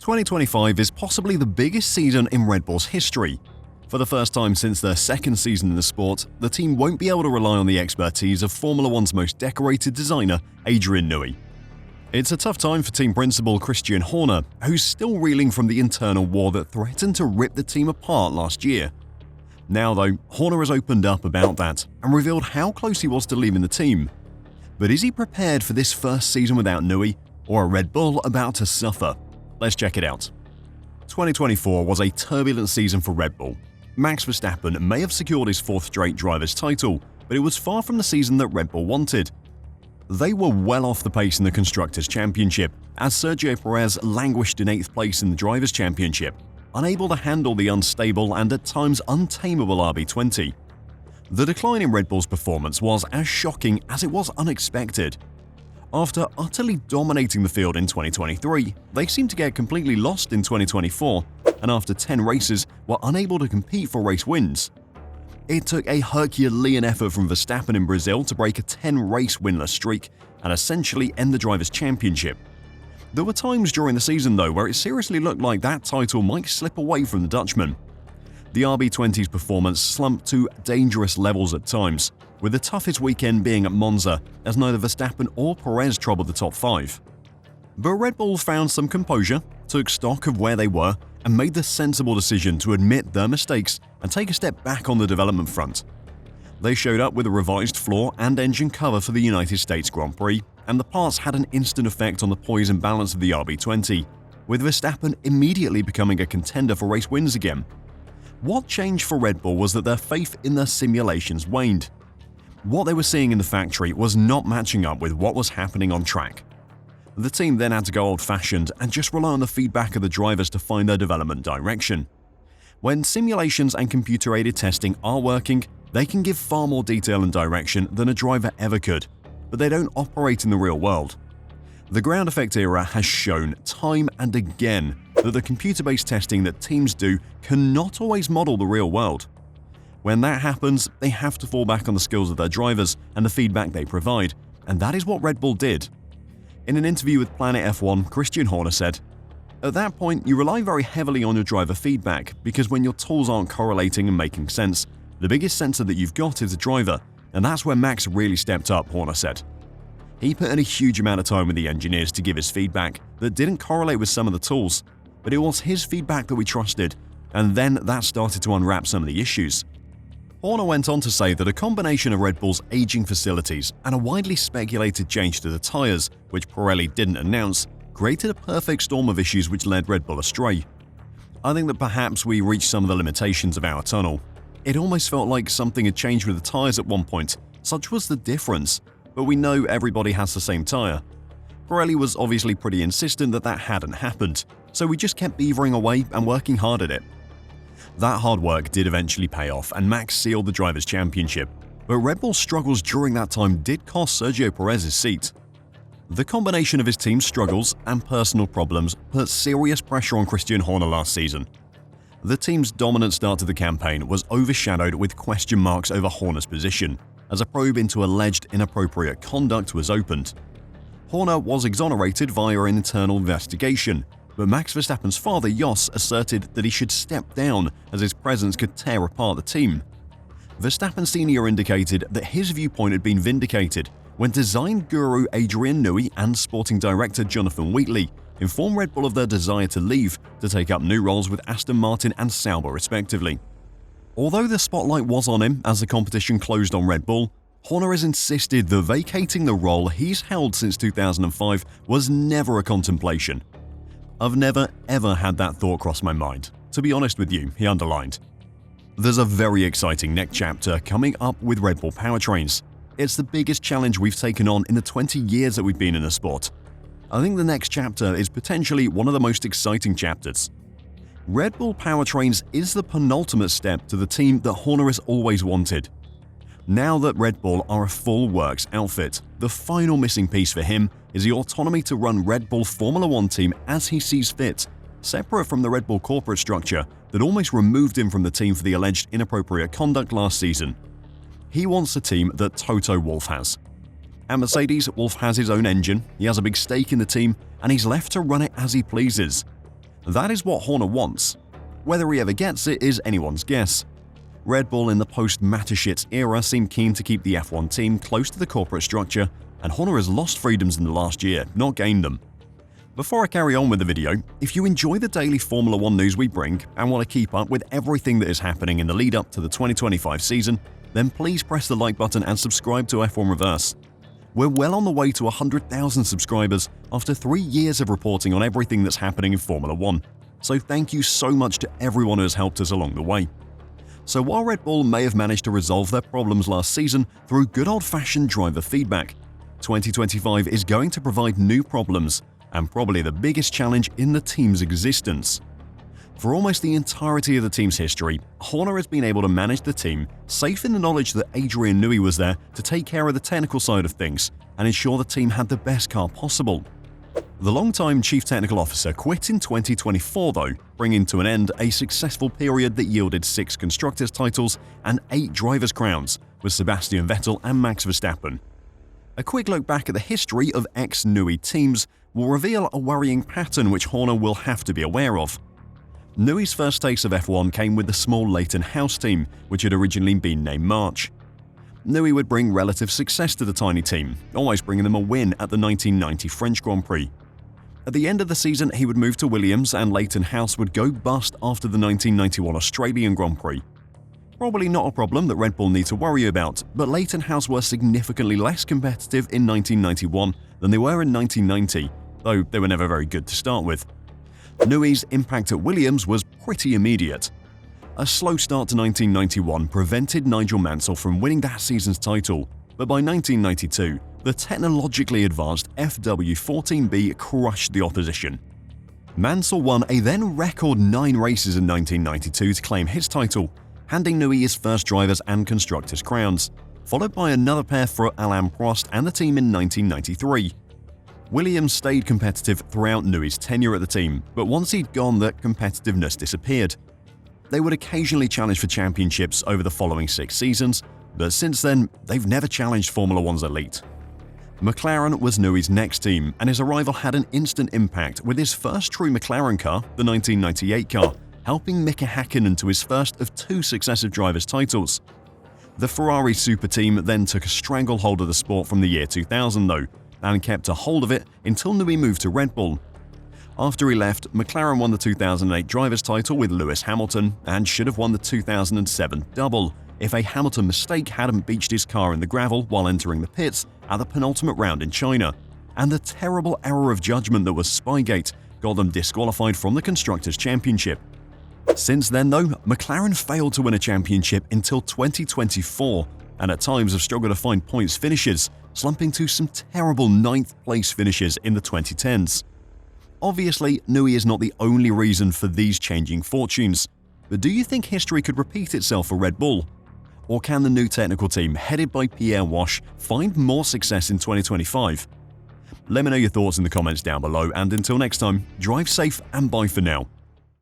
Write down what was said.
2025 is possibly the biggest season in Red Bull's history. For the first time since their second season in the sport, the team won't be able to rely on the expertise of Formula One's most decorated designer, Adrian Newey. It's a tough time for team principal Christian Horner, who's still reeling from the internal war that threatened to rip the team apart last year. Now though, Horner has opened up about that and revealed how close he was to leaving the team. But is he prepared for this first season without Newey, or a Red Bull about to suffer? Let's check it out. 2024 was a turbulent season for Red Bull. Max Verstappen may have secured his fourth straight driver's title, but it was far from the season that Red Bull wanted. They were well off the pace in the Constructors' Championship, as Sergio Perez languished in 8th place in the Drivers' Championship, unable to handle the unstable and at times untamable RB20. The decline in Red Bull's performance was as shocking as it was unexpected. After utterly dominating the field in 2023, they seemed to get completely lost in 2024, and after 10 races were unable to compete for race wins. It took a Herculean effort from Verstappen in Brazil to break a 10-race winless streak and essentially end the Drivers' Championship. There were times during the season though where it seriously looked like that title might slip away from the Dutchman. The RB20's performance slumped to dangerous levels at times, with the toughest weekend being at Monza, as neither Verstappen or Perez troubled the top 5. But Red Bull found some composure, took stock of where they were, and made the sensible decision to admit their mistakes and take a step back on the development front. They showed up with a revised floor and engine cover for the United States Grand Prix, and the parts had an instant effect on the poise and balance of the RB20, with Verstappen immediately becoming a contender for race wins again. What changed for Red Bull was that their faith in their simulations waned. What they were seeing in the factory was not matching up with what was happening on track. The team then had to go old-fashioned and just rely on the feedback of the drivers to find their development direction. When simulations and computer-aided testing are working, they can give far more detail and direction than a driver ever could, but they don't operate in the real world. The ground effect era has shown time and again that the computer-based testing that teams do cannot always model the real world. When that happens, they have to fall back on the skills of their drivers and the feedback they provide, and that is what Red Bull did. In an interview with Planet F1, Christian Horner said, "At that point, you rely very heavily on your driver feedback because when your tools aren't correlating and making sense, the biggest sensor that you've got is the driver, and that's where Max really stepped up," Horner said. He put in a huge amount of time with the engineers to give his feedback that didn't correlate with some of the tools, but it was his feedback that we trusted, and then that started to unwrap some of the issues. Horner went on to say that a combination of Red Bull's aging facilities and a widely speculated change to the tyres, which Pirelli didn't announce, created a perfect storm of issues which led Red Bull astray. "I think that perhaps we reached some of the limitations of our tunnel. It almost felt like something had changed with the tyres at one point, such was the difference, but we know everybody has the same tyre. Pirelli was obviously pretty insistent that that hadn't happened, so we just kept beavering away and working hard at it." That hard work did eventually pay off and Max sealed the Drivers' Championship, but Red Bull's struggles during that time did cost Sergio Perez's seat. The combination of his team's struggles and personal problems put serious pressure on Christian Horner last season. The team's dominant start to the campaign was overshadowed with question marks over Horner's position, as a probe into alleged inappropriate conduct was opened. Horner was exonerated via an internal investigation, but Max Verstappen's father Jos asserted that he should step down as his presence could tear apart the team. Verstappen Sr. indicated that his viewpoint had been vindicated when design guru Adrian Newey and sporting director Jonathan Wheatley informed Red Bull of their desire to leave to take up new roles with Aston Martin and Sauber respectively. Although the spotlight was on him as the competition closed on Red Bull, Horner has insisted that vacating the role he's held since 2005 was never a contemplation. "I've never ever had that thought cross my mind, to be honest with you," he underlined. There's a very exciting next chapter coming up with Red Bull powertrains. It's the biggest challenge we've taken on in the 20 years that we've been in the sport. I think the next chapter is potentially one of the most exciting chapters. Red Bull powertrains is the penultimate step to the team that Horner has always wanted. Now that Red Bull are a full works outfit, the final missing piece for him is the autonomy to run Red Bull Formula One team as he sees fit, separate from the Red Bull corporate structure that almost removed him from the team for the alleged inappropriate conduct last season. He wants a team that Toto Wolff has. At Mercedes, Wolff has his own engine, he has a big stake in the team, and he's left to run it as he pleases. That is what Horner wants. Whether he ever gets it is anyone's guess. Red Bull in the post-Mateschitz era seemed keen to keep the F1 team close to the corporate structure, and Horner has lost freedoms in the last year, not gained them. Before I carry on with the video, if you enjoy the daily Formula 1 news we bring and want to keep up with everything that is happening in the lead up to the 2025 season, then please press the like button and subscribe to F1 Reverse. We're well on the way to 100,000 subscribers after 3 years of reporting on everything that's happening in Formula 1, so thank you so much to everyone who has helped us along the way. So while Red Bull may have managed to resolve their problems last season through good old-fashioned driver feedback, 2025 is going to provide new problems and probably the biggest challenge in the team's existence. For almost the entirety of the team's history, Horner has been able to manage the team safe in the knowledge that Adrian Newey was there to take care of the technical side of things and ensure the team had the best car possible. The longtime chief technical officer quit in 2024 though, bringing to an end a successful period that yielded 6 constructors' titles and 8 drivers' crowns with Sebastian Vettel and Max Verstappen. A quick look back at the history of ex-Newey teams will reveal a worrying pattern which Horner will have to be aware of. Newey's first taste of F1 came with the small Leighton House team, which had originally been named March. Newey would bring relative success to the tiny team, almost bringing them a win at the 1990 French Grand Prix. At the end of the season, he would move to Williams and Leighton House would go bust after the 1991 Australian Grand Prix. Probably not a problem that Red Bull need to worry about, but Leighton House were significantly less competitive in 1991 than they were in 1990, though they were never very good to start with. Newey's impact at Williams was pretty immediate. A slow start to 1991 prevented Nigel Mansell from winning that season's title, but by 1992, the technologically advanced FW14B crushed the opposition. Mansell won a then record 9 races in 1992 to claim his title, handing Newey his first drivers' and constructors' crowns, followed by another pair for Alain Prost and the team in 1993. Williams stayed competitive throughout Newey's tenure at the team, but once he'd gone, that competitiveness disappeared. They would occasionally challenge for championships over the following 6 seasons, but since then, they've never challenged Formula 1's elite. McLaren was Newey's next team, and his arrival had an instant impact with his first true McLaren car, the 1998 car, helping Mika Häkkinen to his first of 2 successive drivers' titles. The Ferrari super team then took a stranglehold of the sport from the year 2000 though, and kept a hold of it until Newey moved to Red Bull. After he left, McLaren won the 2008 drivers' title with Lewis Hamilton and should have won the 2007 double if a Hamilton mistake hadn't beached his car in the gravel while entering the pits at the penultimate round in China, and the terrible error of judgment that was Spygate got them disqualified from the Constructors' Championship. Since then though, McLaren failed to win a championship until 2024, and at times have struggled to find points finishes, slumping to some terrible 9th place finishes in the 2010s. Obviously, Newey is not the only reason for these changing fortunes, but do you think history could repeat itself for Red Bull? Or can the new technical team, headed by Pierre Wash, find more success in 2025? Let me know your thoughts in the comments down below, and until next time, drive safe and bye for now.